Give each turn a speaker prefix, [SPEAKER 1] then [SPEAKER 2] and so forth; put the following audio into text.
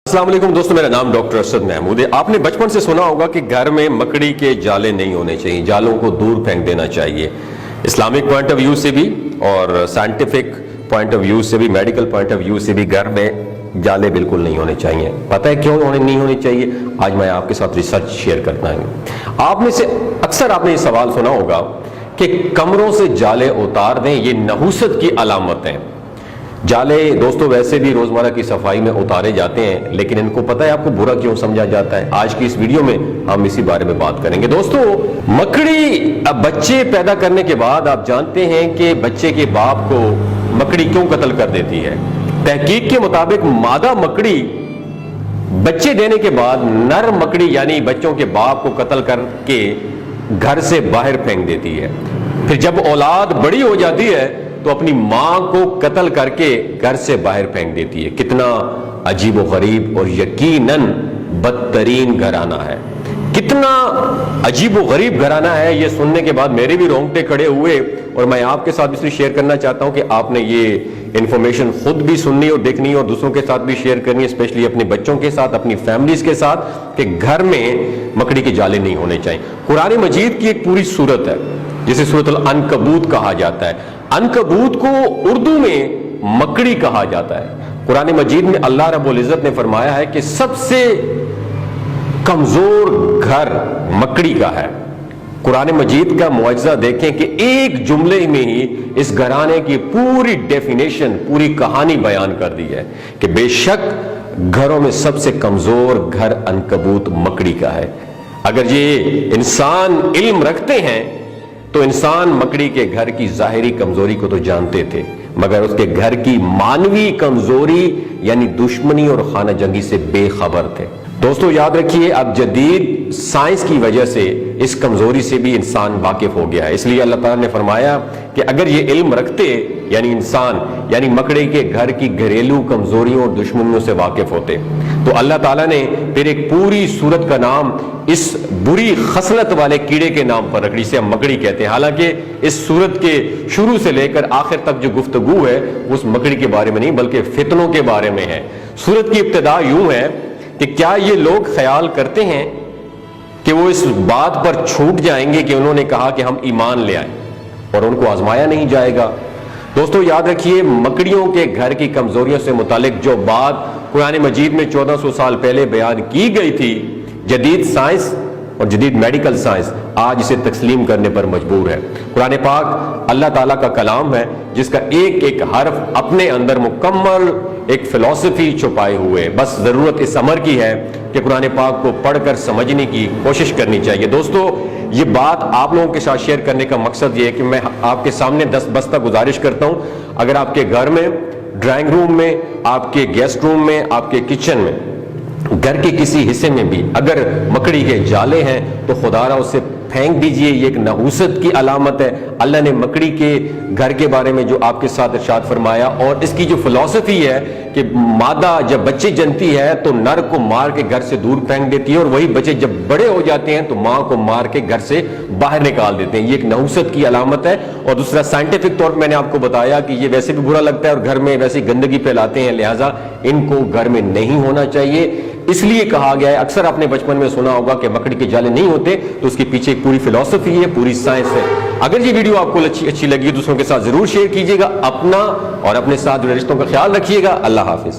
[SPEAKER 1] अस्सलाम वालेकुम दोस्तों, मेरा नाम डॉक्टर अरशद महमूद है। आपने बचपन से सुना होगा कि घर में मकड़ी के जाले नहीं होने चाहिए, जालों को दूर फेंक देना चाहिए। इस्लामिक पॉइंट ऑफ व्यू से भी और साइंटिफिक पॉइंट ऑफ व्यू से भी, मेडिकल पॉइंट ऑफ व्यू से भी घर में जाले बिल्कुल नहीं होने चाहिए। पता है क्यों नहीं होने चाहिए? आज मैं आपके साथ रिसर्च शेयर करता हूँ। आप में से अक्सर आपने ये सवाल सुना होगा कि कमरों से जाले उतार दें, ये नहुसत की अलामत है। जाले दोस्तों वैसे भी रोजमर्रा की सफाई में उतारे जाते हैं, लेकिन इनको पता है आपको बुरा क्यों समझा जाता है? आज की इस वीडियो में हम इसी बारे में बात करेंगे। दोस्तों, मकड़ी बच्चे पैदा करने के बाद आप जानते हैं कि बच्चे के बाप को मकड़ी क्यों कत्ल कर देती है। तहकीक के मुताबिक मादा मकड़ी बच्चे देने के बाद नर मकड़ी यानी बच्चों के बाप को कत्ल करके घर से बाहर फेंक देती है। फिर जब औलाद बड़ी हो जाती है तो अपनी मां को कत्ल करके घर से बाहर फेंक देती है। कितना अजीब व गरीब और यकीनन बदतरीन घराना है, कितना अजीब व गरीब घराना है। ये सुनने के बाद मेरे भी रोंगटे खड़े हुए और मैं आपके साथ इसलिए शेयर करना चाहता हूं कि आपने ये इंफॉर्मेशन खुद भी सुननी और देखनी और दूसरों के साथ भी शेयर करनी है, स्पेशली अपने बच्चों के साथ, अपनी फैमिलीज के साथ, कि घर में मकड़ी के जाले नहीं होने चाहिए। कुरान मजीद की एक पूरी सूरत है जिसे सूरत अल-अनकबूत कहा जाता है। अनकबूत को उर्दू में मकड़ी कहा जाता है। कुरान मजीद में अल्लाह रब्बुल इज्जत ने फरमाया है कि सबसे कमजोर घर मकड़ी का है। कुरान मजीद का मुआजिजा देखें कि एक जुमले में ही इस घराने की पूरी डेफिनेशन, पूरी कहानी बयान कर दी है कि बेशक घरों में सबसे कमजोर घर अनकबूत मकड़ी का है। अगर ये इंसान इल्म रखते हैं तो इंसान मकड़ी के घर की जाहिरी कमजोरी को तो जानते थे, मगर उसके घर की मानवी कमजोरी यानी दुश्मनी और खाना जंगी से बेखबर थे। दोस्तों याद रखिए, अब जदीद साइंस की वजह से इस कमजोरी से भी इंसान वाकिफ हो गया है। इसलिए अल्लाह ताला ने फरमाया कि अगर ये इल्म रखते यानी इंसान यानी मकड़ी के घर की घरेलू कमजोरियों और दुश्मनियों से वाकिफ होते तो अल्लाह ताला ने फिर एक पूरी सूरत का नाम इस बुरी खसलत वाले कीड़े के नाम पर रख, जिसे हम मकड़ी कहते हैं। हालांकि इस सूरत के शुरू से लेकर आखिर तक जो गुफ्तगू है उस मकड़ी के बारे में नहीं बल्कि फितनों के बारे में है। सूरत की इब्तिदा यूं है कि क्या ये लोग ख्याल करते हैं कि वो इस बात पर छूट जाएंगे कि उन्होंने कहा कि हम ईमान ले आए और उनको आजमाया नहीं जाएगा? दोस्तों याद रखिए, मकड़ियों के घर की कमजोरियों से मुतालिक जो बात कुरान मजीद में 1400 साल पहले बयान की गई थी, जदीद साइंस और जदीद मेडिकल साइंस आज इसे तस्लीम करने पर मजबूर है। कुरान पाक अल्लाह ताला का कलाम है जिसका एक एक हर्फ अपने अंदर मुकम्मल एक फिलॉसफी छुपाए हुए। बस जरूरत इस अमर की है कि कुरान पाक को पढ़कर समझने की कोशिश करनी चाहिए। दोस्तों, ये बात आप लोगों के साथ शेयर करने का मकसद ये है कि मैं आपके सामने दस्तबस्ता गुजारिश करता हूं, अगर आपके घर में, ड्राइंग रूम में, आपके गेस्ट रूम में, आपके किचन में, घर के किसी हिस्से में भी अगर मकड़ी के जाले हैं तो खुदारा उसे फेंक दीजिए। ये एक नहुसत की अलामत है। अल्लाह ने मकड़ी के घर के बारे में जो आपके साथ इरशाद फरमाया और इसकी जो फिलॉसफी है कि मादा जब बच्चे जनती है तो नर को मार के घर से दूर फेंक देती है और वही बच्चे जब बड़े हो जाते हैं तो मां को मार के घर से बाहर निकाल देते हैं। ये एक नहुसत की अलामत है। और दूसरा, साइंटिफिक तौर पर मैंने आपको बताया कि ये वैसे भी बुरा लगता है और घर में वैसे गंदगी फैलाते हैं, लिहाजा इनको घर में नहीं होना चाहिए। इसलिए कहा गया है, अक्सर आपने बचपन में सुना होगा कि मकड़ी के जाले नहीं होते, तो उसके पीछे एक पूरी फिलॉसफी है, पूरी साइंस है। अगर ये वीडियो आपको अच्छी लगी दूसरों के साथ जरूर शेयर कीजिएगा। अपना और अपने साथ जुड़े रिश्तों का ख्याल रखिएगा। अल्लाह हाफिज।